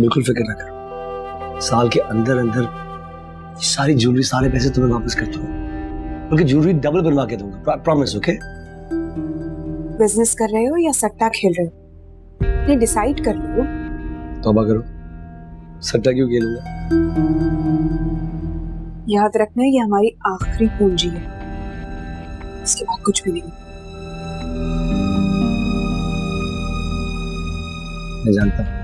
बिल्कुल फिक्र ना करो, साल के अंदर अंदर सारी ज्वेलरी, सारे पैसे तुम्हें वापस कर दूंगा, बल्कि ज्वेलरी डबल बनवा के दूंगा, प्रॉमिस। ओके? बिजनेस कर रहे हो या सट्टा खेल रहे हो, ये डिसाइड कर लो। तौबा करो, सट्टा क्यों खेलूंगा? याद रखना ये हमारी आखिरी पूंजी है, इसके बाद कुछ भी नहीं। मैं जानता हूं,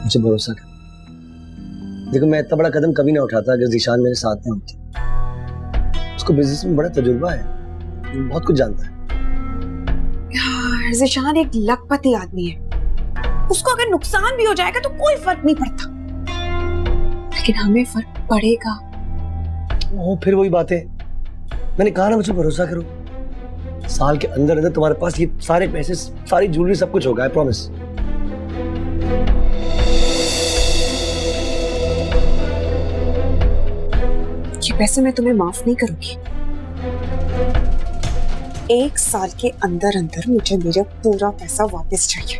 मुझे भरोसा कर। देखो, मैं इतना बड़ा कदम कभी ना उठाता अगर ज़ीशान मेरे साथ ना होती। उसको बिजनेस में बड़ा तजुर्बा है, बहुत कुछ जानता है। यार, ज़ीशान एक लखपति आदमी है, उसको अगर नुकसान भी हो जाएगा तो कोई फर्क नहीं पड़ता, लेकिन हमें फर्क पड़ेगा। ओ, फिर वही बात है, मैंने कहा ना मुझे भरोसा करो, साल के अंदर अंदर तुम्हारे पास ये सारे पैसे, सारी ज्वेलरी, सब कुछ होगा, आई प्रॉमिस। ये पैसे मैं तुम्हें माफ नहीं करूंगी। 1 साल के अंदर अंदर मुझे मेरा पूरा पैसा वापस चाहिए,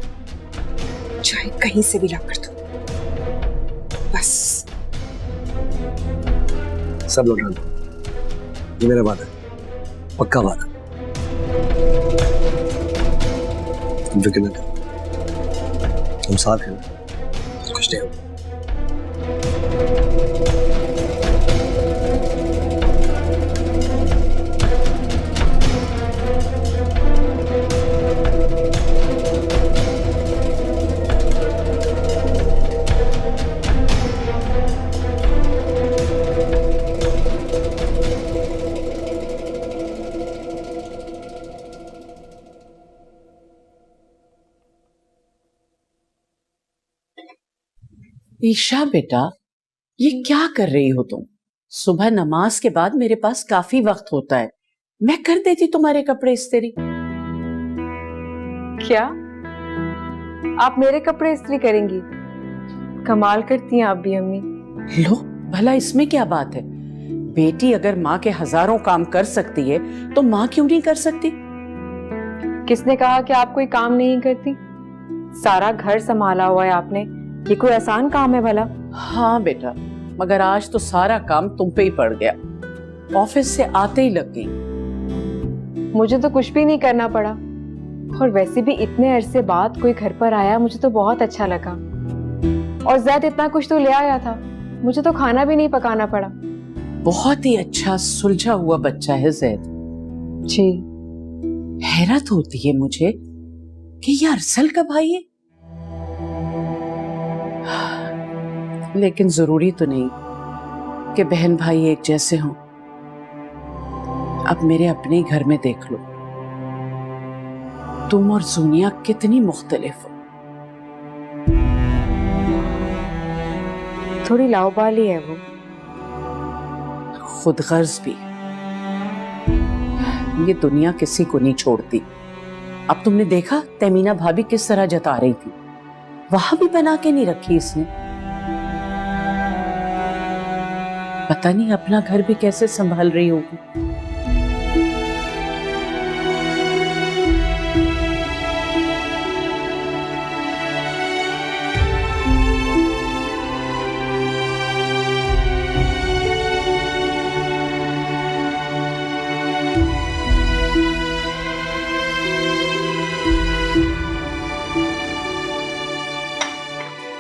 चाहे कहीं से भी ला कर दो, बस। सब लौटा दो, ये मेरा वादा है, पक्का वादा। तुम फिक्र न करो, तुम साथ हैं ना, कुछ नहीं होगा। ईशा बेटा, ये क्या कर रही हो तुम? सुबह नमाज के बाद मेरे पास काफी वक्त होता है, मैं कर देती तुम्हारे कपड़े इस्त्री। क्या आप मेरे कपड़े इस्त्री करेंगी? कमाल करती हैं आप भी अम्मी। लो भला, इसमें क्या बात है? बेटी अगर माँ के हजारों काम कर सकती है तो माँ क्यों नहीं कर सकती? किसने कहा कि आप कोई काम नहीं करती? सारा घर संभाला हुआ है आपने, ये कोई आसान काम है भला? हाँ बेटा, मगर आज तो सारा काम तुम पे ही पड़ गया, ऑफिस से आते ही लग गई। मुझे तो कुछ भी नहीं करना पड़ा, और वैसे भी इतने अरसे बाद कोई घर पर आया, मुझे तो बहुत अच्छा लगा। और ज़ैद इतना कुछ तो ले आया था, मुझे तो खाना भी नहीं पकाना पड़ा। बहुत ही अच्छा सुलझा हुआ बच्चा है ज़ैद जी। हैरत होती है मुझे कि ये अरसल का भाई है, लेकिन जरूरी तो नहीं कि बहन भाई एक जैसे हों। अब मेरे अपने घर में देख लो, तुम और जुनिया कितनी मुख्तलिफ हो। थोड़ी लाउबाली है वो, खुदगर्ज भी। ये दुनिया किसी को नहीं छोड़ती। अब तुमने देखा तमीना भाभी किस तरह जता रही थी, वहां भी बना के नहीं रखी इसने। पता नहीं अपना घर भी कैसे संभाल रही होगी।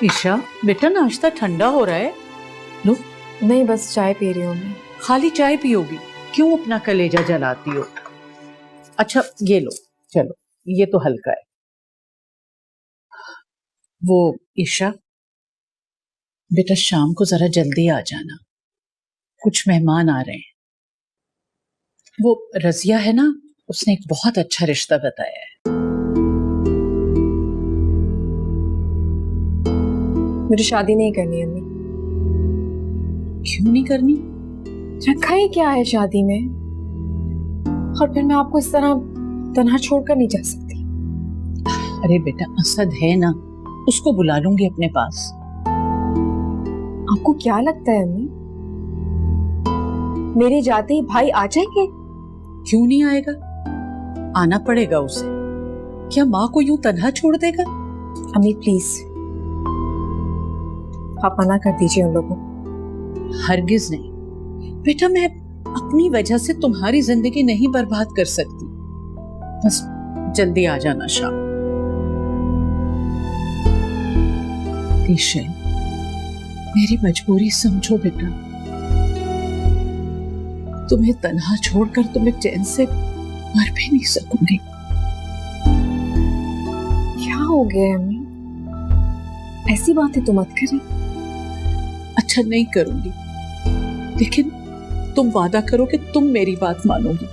ईशा बेटा, नाश्ता ठंडा हो रहा है, लो। नहीं, बस चाय पी रही हूँ मैं। खाली चाय पियोगी? क्यों अपना कलेजा जलाती हो? अच्छा ये लो, चलो ये तो हल्का है। वो ईशा बेटा, शाम को जरा जल्दी आ जाना, कुछ मेहमान आ रहे हैं। वो रजिया है ना, उसने एक बहुत अच्छा रिश्ता बताया है। मुझे शादी नहीं करनी अम्मी। क्यों नहीं करनी? रखा ही क्या है शादी में, और फिर मैं आपको इस तरह तन्हा छोड़कर नहीं जा सकती। अरे बेटा, असद है ना, उसको बुला लूंगी अपने पास। आपको क्या लगता है अम्मी, मेरे जाते ही भाई आ जाएंगे? क्यों नहीं आएगा, आना पड़ेगा उसे। क्या माँ को यूं तन्हा छोड़ देगा? अम्मी प्लीज, आप मना कर दीजिए उन लोगों को। हरगिज नहीं बेटा, मैं अपनी वजह से तुम्हारी जिंदगी नहीं बर्बाद कर सकती। बस जल्दी आ जाना शाम। ईशा, मेरी मजबूरी समझो बेटा, तुम्हें तन्हा छोड़कर तुम्हें चैन से मर भी नहीं सकूंगी। क्या हो गया अम्मी, ऐसी बातें तो मत करें। अच्छा नहीं करूंगी, लेकिन तुम वादा करो कि तुम मेरी बात मानोगी।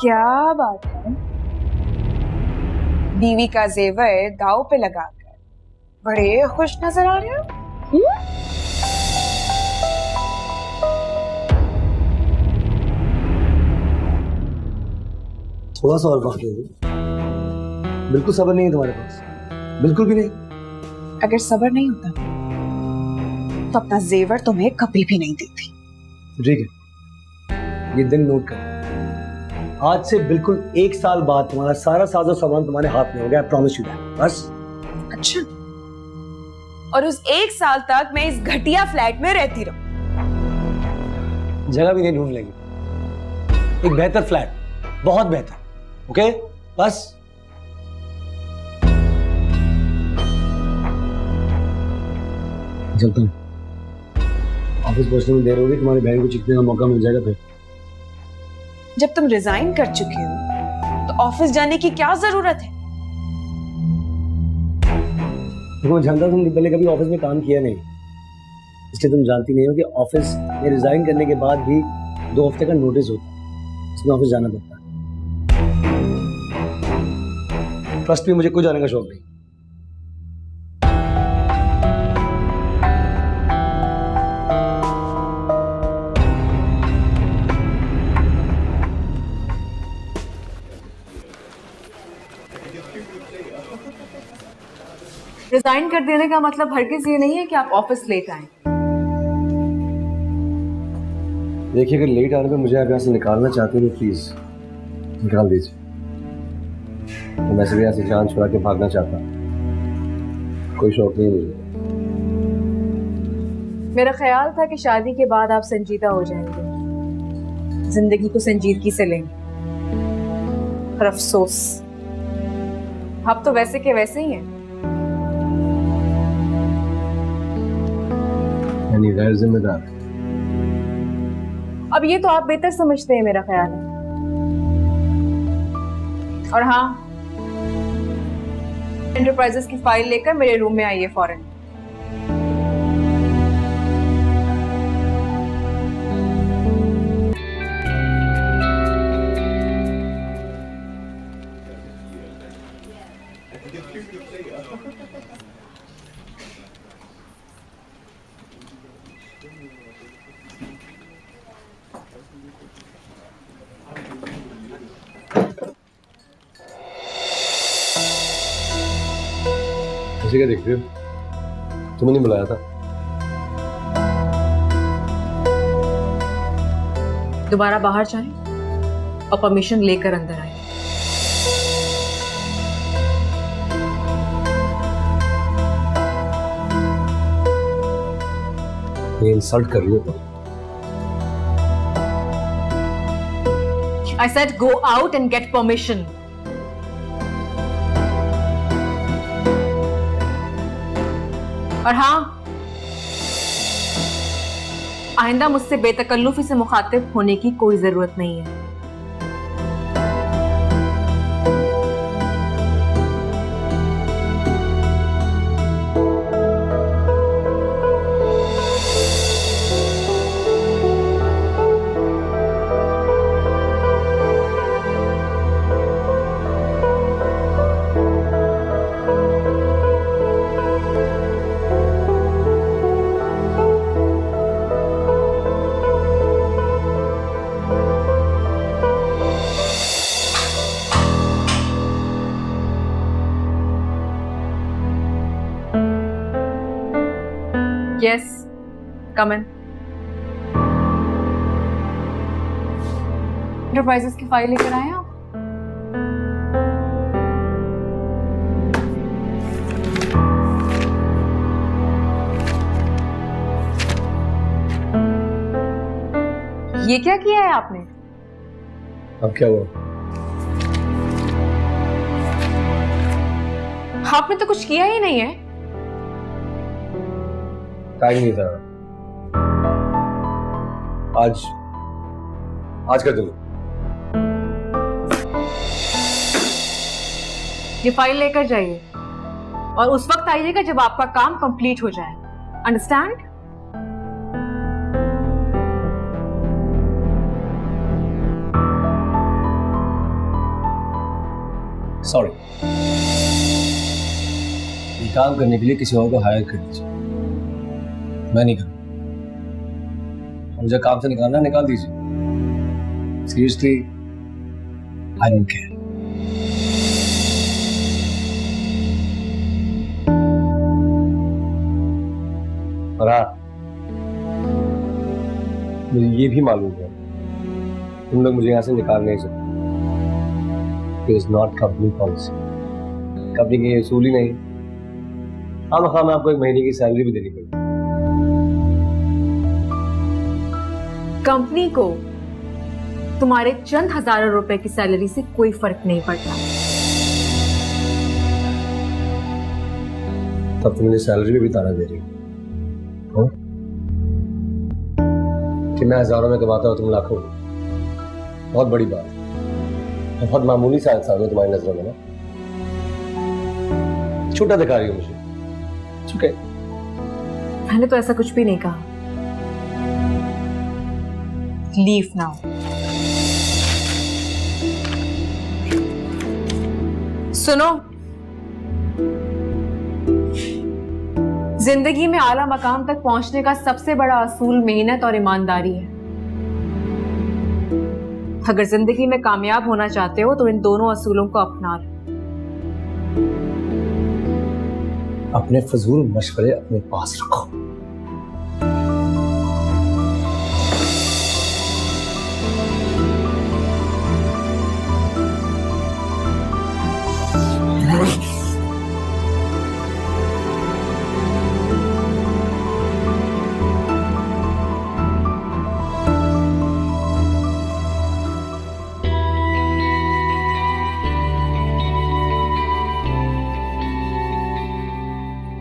क्या बात है, बीवी का जेवर दाव पे लगाकर बड़े खुश नजर आ रहे हो। थोड़ा सा और वक्त दे दो, बिल्कुल सब्र नहीं है तुम्हारे पास, बिल्कुल भी नहीं। अगर सब्र नहीं होता तो अपना जेवर तुम्हें कभी भी नहीं देती। ठीक है, ये दिन नोट कर। आज से बिल्कुल 1 साल बाद तुम्हारा सारा साजो सामान तुम्हारे हाथ में हो गया, प्रॉमिस यू दैट। बस। अच्छा, और उस 1 साल तक मैं इस घटिया फ्लैट में रहती रहूं? जगह भी नहीं ढूंढ लेंगे, एक बेहतर फ्लैट, बहुत बेहतर। ओके, बस। चलता हूँ, ऑफिस पहुंचने में देर होगी, तुम्हारी बहन को चिकने का मौका मिल जाएगा फिर। जब तुम रिजाइन कर चुके हो तो ऑफिस जाने की क्या जरूरत है? देखो, मैं जानता हूं तुमने पहले कभी ऑफिस में काम किया नहीं, इसलिए तुम जानती नहीं हो कि ऑफिस में रिजाइन करने के बाद भी 2 हफ्ते का नोटिस होता है, इसमें ऑफिस जाना पड़ता है। ट्रस्ट में मुझे कोई जाने का शौक नहीं। रिजाइन कर देने का मतलब हरगिज ये नहीं है कि आप ऑफिस लेट आए। देखिए, अगर लेट आने पे मुझे आप यहाँ से निकालना चाहते हैं तो प्लीज निकाल दीजिए। तो वैसे भी यहाँ से जान छुड़ा के भागना चाहता, कोई शौक नहीं मुझे। मेरा ख्याल था कि शादी के बाद आप संजीदा हो जाएंगे, जिंदगी को संजीदगी से लेंगे। पर अफसोस, आप तो वैसे के वैसे ही हैं। यानी गैर जिम्मेदार। अब ये तो आप बेहतर समझते हैं, मेरा ख्याल है। और हाँ, एंटरप्राइजेस की फाइल लेकर मेरे रूम में आइए फौरन। ऐसे क्या देखते हो? तुम्हें नहीं बुलाया था? दोबारा बाहर जाएं और परमिशन लेकर अंदर आए। ये इंसल्ट कर रही हो? I said go out and get permission. और हाँ, आइंदा मुझसे बेतकल्लुफी से मुखातिब होने की कोई जरूरत नहीं है। यस, कम इन। एंटरप्राइजेस की फाइल लेकर आए आप? ये क्या किया है आपने? अब क्या हुआ? आपने तो कुछ किया ही नहीं है। टाइम नहीं था आज। आज का दिन। ये फाइल लेकर जाइए और उस वक्त आइएगा जब आपका काम कंप्लीट हो जाए। अंडरस्टैंड? सॉरी, ये काम करने के लिए किसी और को हायर कर दीजिए, मैं नहीं करूँ। मुझे काम से निकालना, निकाल दीजिए। Seriously, I don't care. और हाँ, मुझे ये भी मालूम है तुम लोग मुझे यहाँ से निकाल नहीं सकते। It is not company policy. Company की ये उसूल ही नहीं। हाँ, मैं आपको एक महीने की सैलरी भी देनी पड़ेगी। कंपनी को तुम्हारे चंद हजारों रुपए की सैलरी से कोई फर्क नहीं पड़ता। तब तो मुझे सैलरी भी ताना दे रही हो कि मैं हजारों में कमाता हूँ, तुम लाखों में। बहुत बड़ी बात, बहुत मामूली सा इंसान हो तुम्हारी नजरों में ना। छोटा दिखा रही हो मुझे। ठीक है, मैंने तो ऐसा कुछ भी नहीं कहा। Leave now. सुनो, जिंदगी में आला मकाम तक पहुंचने का सबसे बड़ा असूल मेहनत और ईमानदारी है। अगर जिंदगी में कामयाब होना चाहते हो तो इन दोनों असूलों को अपना लो। अपने फजूल मशवरे अपने पास रखो।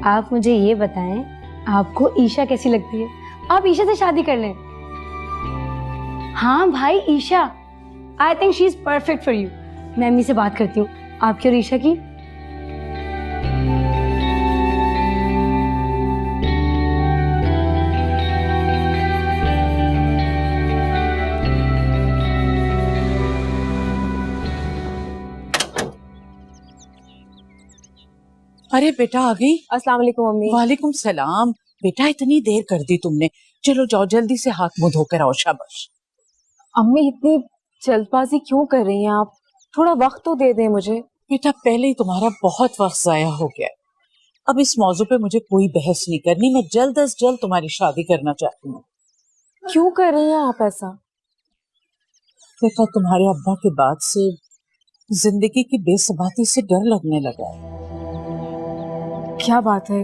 आप मुझे ये बताएं, आपको ईशा कैसी लगती है? आप ईशा से शादी कर लें। हाँ भाई, Isha, I think she is perfect for you. मैं अम्मी से बात करती हूँ आपकी और ईशा की। अरे बेटा आ गई? अस्सलाम वालेकुम मम्मी। वालेकुम सलाम। बेटा इतनी देर कर दी तुमने। चलो जाओ जल्दी से हाथ मुंह धोकर आओ। शाबाश। अम्मी इतनी जल्दबाजी क्यों कर रही हैं आप? थोड़ा वक्त तो दे दें मुझे। बेटा पहले ही तुम्हारा बहुत वक्त जाया हो गया। अब इस मौजू पे मुझे कोई बहस नहीं करनी। मैं जल्द अज जल्द तुम्हारी शादी करना चाहती हूँ। क्यों कर रही हैं आप ऐसा? बेटा तुम्हारे अब्बा के बाद से जिंदगी की बेसबाती से डर लगने लगा है। क्या बात है?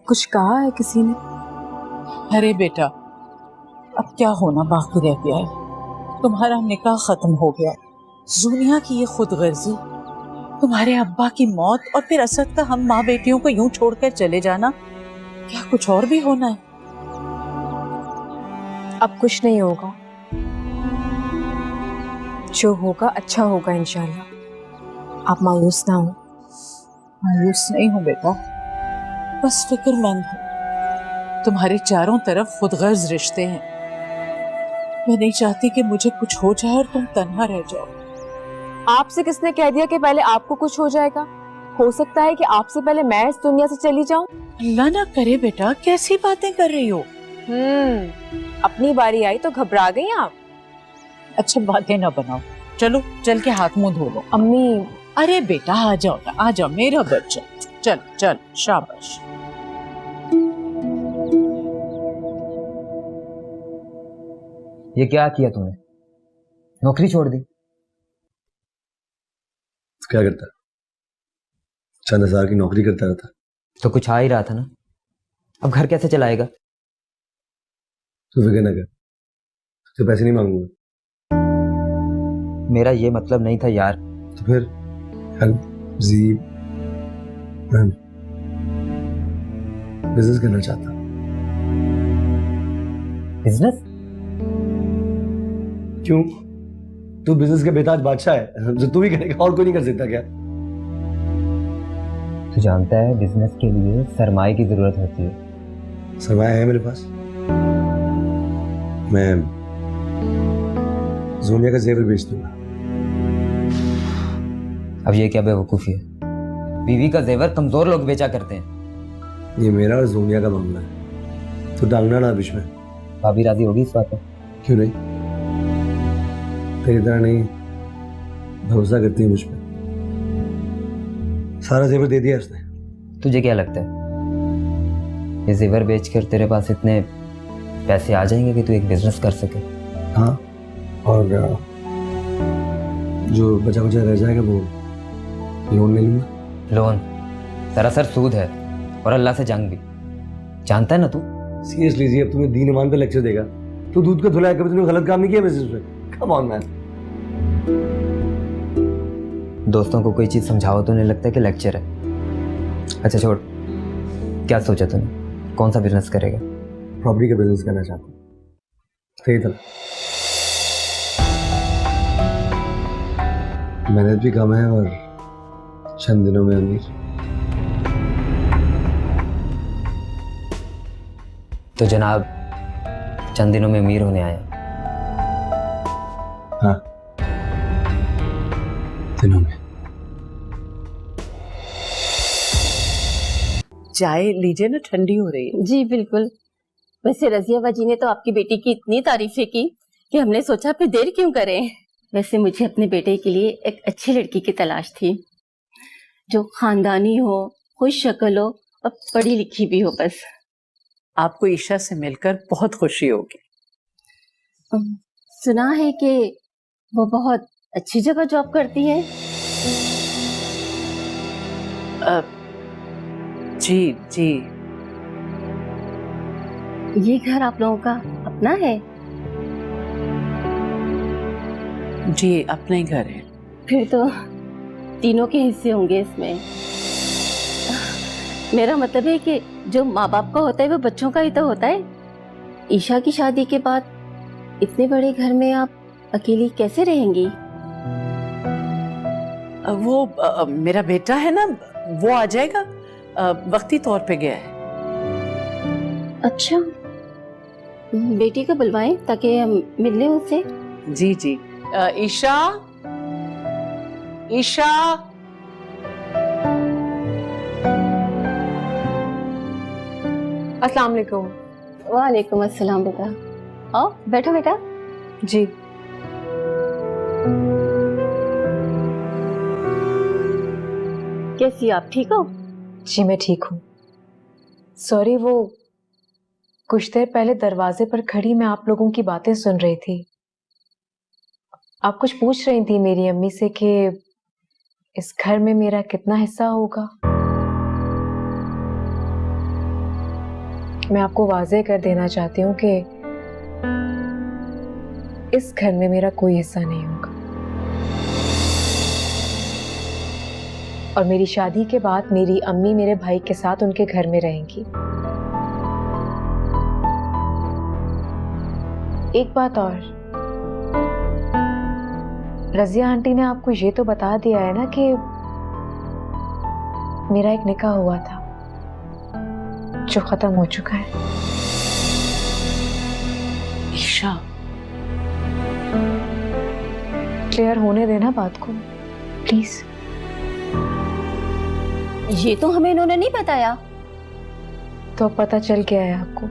कुछ कहा है किसी ने? अरे बेटा अब क्या होना बाकी रह गया है। तुम्हारा निकाह खत्म हो गया। जुनिया की ये खुदगर्जी, तुम्हारे अब्बा की मौत और फिर असद का हम माँ बेटियों को यूं छोड़कर चले जाना, क्या कुछ और भी होना है? अब कुछ नहीं होगा। जो होगा अच्छा होगा इंशाल्लाह। आप मायूस ना हो। मायूस नहीं हूँ बेटा, बस फिक्रमंद हूँ। तुम्हारे चारों तरफ खुदगर्ज रिश्ते हैं। मैं नहीं चाहती कि मुझे कुछ हो जाए और तुम तन्हा रह जाओ। आपसे किसने कह दिया कि पहले आपको कुछ हो जाएगा? हो सकता है कि आपसे पहले मैं इस दुनिया से चली जाऊं। अल्लाह ना करे बेटा, कैसी बातें कर रही हो? अपनी बारी आई तो घबरा गई आप। अच्छा बातें ना बनाओ, चलो चल के हाथ मुंह धो लो। अम्मी। अरे बेटा आ जाओ मेरा बच्चा। चल चल शाबाश। ये क्या किया तूने? नौकरी छोड़ दी? तो क्या करता? चंद हजार की नौकरी करता रहता। तो कुछ आ ही रहा था ना, अब घर कैसे चलाएगा? तू फिक्र न कर, तो पैसे नहीं मांगूंगा। मेरा ये मतलब नहीं था यार। तो फिर जी मैं बिजनेस करना चाहता। बिजनेस? क्यों? तू बिजनेस का बेताज बादशाह है, जो तू भी करेगा और कोई नहीं कर सकता क्या? तू जानता है बिजनेस के लिए सरमाए की जरूरत होती है। सरमाया है मेरे पास। मैं जोनिया का जेवर बेच दूंगा। अब ये क्या बेवकूफ़ी है? बीवी का जेवर कमजोर लोग बेचा करते हैं। ये मेरा और जोनिया का मामला है, तो डालना ना बीच में। भाभी राजी होगी इस बात पर? क्यों नहीं? तेरी तरह नहीं भरोसा करती है मुझ पर। सारा जेवर दे दिया उसने। तुझे क्या लगता है ये जेवर बेचकर तेरे पास इतने पैसे आ जाएंगे कि तू एक बिजनेस कर सके? हाँ, और जो बचा बचा रह जाएगा वो लोन ले लूंगा। लोन सरासर सूद है और अल्लाह से जंग भी, जानता है ना तू? सीरियसली जी, अब तुम्हें दीन ईमान पे लेक्चर देगा? तू दूध का धुलाया, कभी तूने गलत काम नहीं किया बिजनेस में? Come on man. दोस्तों को कोई चीज़ समझाओ तो नहीं लगता कि लेक्चर है। अच्छा छोड़, क्या सोचा तूने? कौन सा बिजनेस करेगा? प्रॉपर्टी का बिजनेस करना चाहता हूँ। सही था, मेहनत भी कम है और चंद दिनों में अमीर। तो जनाब चंद दिनों में अमीर होने आया। हाँ, दिनों में। चाय लीजिए ना, ठंडी हो रही है। जी बिल्कुल। वैसे रजिया बाजी ने तो आपकी बेटी की इतनी तारीफें की कि हमने सोचा फिर देर क्यों करें। वैसे मुझे अपने बेटे के लिए एक अच्छी लड़की की तलाश थी, जो खानदानी हो, खुश शक्ल हो और पढ़ी लिखी भी हो। बस आपको ईशा से मिलकर बहुत खुशी होगी। सुना है कि वो बहुत अच्छी जगह जॉब करती है। जी जी, ये घर आप लोगों का अपना है? जी अपना ही घर है। फिर तो तीनों के हिस्से होंगे इसमें। मेरा मतलब है कि जो माँ बाप का होता है वो बच्चों का ही तो होता है। ईशा की शादी के बाद इतने बड़े घर में आप अकेली कैसे रहेंगी? वो मेरा बेटा है ना, वो आ जाएगा। वक्ती तौर पे गया है। अच्छा, बेटी को बुलवाएं ताकि हम मिल लें उससे। जी जी। ईशा, ईशा। अस्सलाम वालेकुम। वालेकुम अस्सलाम बेटा। आओ बैठो बेटा। जी कैसी आप, ठीक हो? जी मैं ठीक हूँ। सॉरी, वो कुछ देर पहले दरवाजे पर खड़ी मैं आप लोगों की बातें सुन रही थी। आप कुछ पूछ रही थी मेरी अम्मी से कि इस घर में मेरा कितना हिस्सा होगा। मैं आपको वाज़ेह कर देना चाहती हूँ कि इस घर में मेरा कोई हिस्सा नहीं होगा, और मेरी शादी के बाद मेरी अम्मी मेरे भाई के साथ उनके घर में रहेंगी। एक बात और, रजिया आंटी ने आपको ये तो बता दिया है ना कि मेरा एक निकाह हुआ था जो खत्म हो चुका है। ईशा, क्लियर होने देना बात को प्लीज। ये तो हमें इन्होंने नहीं बताया। तो पता चल गया है आपको।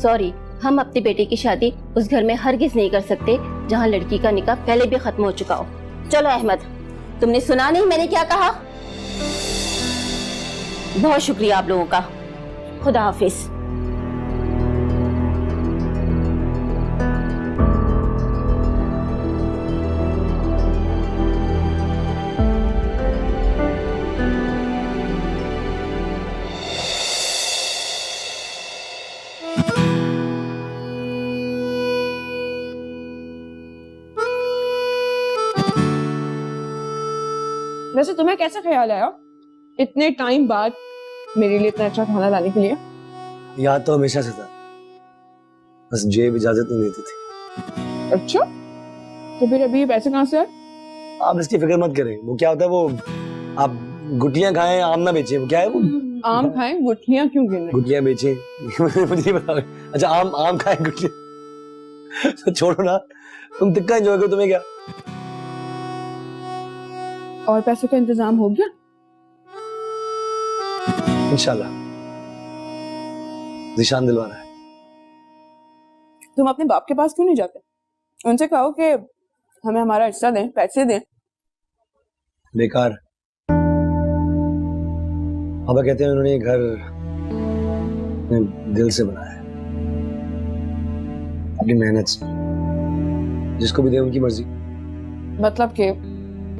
सॉरी, हम अपनी बेटी की शादी उस घर में हरगिज नहीं कर सकते जहाँ लड़की का निकाह पहले भी खत्म हो चुका हो। चलो अहमद, तुमने सुना नहीं मैंने क्या कहा? बहुत शुक्रिया आप लोगों का। खुदा हाफिज। वैसे तुम्हें कैसे ख्याल आया इतने टाइम बाद मेरे लिए इतना अच्छा खाना लाने के लिए? याद तो हमेशा से था, बस जेब इजाजत नहीं देती थी। अच्छा, तो फिर अभी ये पैसे कहाँ से आए? आप इसकी फिक्र मत करें। वो क्या होता है, वो आप गुटियां खाएं आम ना बेचें, वो क्या है वो? आम खाएं गुठलियां क्यों गिन रहे? गुटियां बेचें मुझे नहीं पता। अच्छा, आम खाएं गुटियां तो छोड़ो ना, तुम तिक्का एंजॉय करो, तुम्हें क्या। और पैसों का इंतजाम हो गया? इंशाल्लाह, निशान दिलवाना है। तुम अपने बाप के पास क्यों नहीं जाते? उनसे कहो कि हमें हमारा हिस्सा दें, पैसे दें। बेकार। पापा कहते हैं उन्होंने ये घर अपने दिल से बनाया है, अपनी मेहनत से। जिसको भी दे उनकी मर्जी। मतलब कि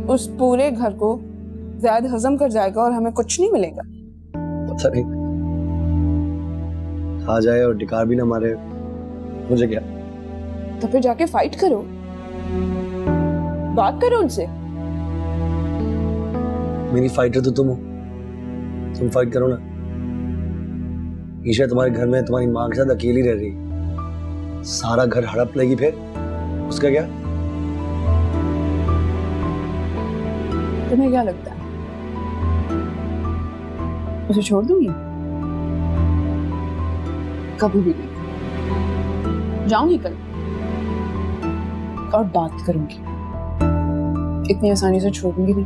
उस पूरे घर को ज़ैद हजम कर जाएगा और हमें कुछ नहीं मिलेगा। पता नहीं, खा जाए और डिकार भी ना मारे, मुझे क्या। तो फिर जाके फाइट करो, बात करो उनसे। मेरी फाइटर तो तुम हो, तुम फाइट करो ना। ईशा तुम्हारे घर में तुम्हारी माँ के साथ अकेली रह रही, सारा घर हड़प लेगी, फिर उसका क्या? तुम्हें क्या लगता है उसे छोड़ दूंगी? कभी भी नहीं। जाऊंगी कल और बात करूंगी, इतनी आसानी से छोड़ूंगी नहीं।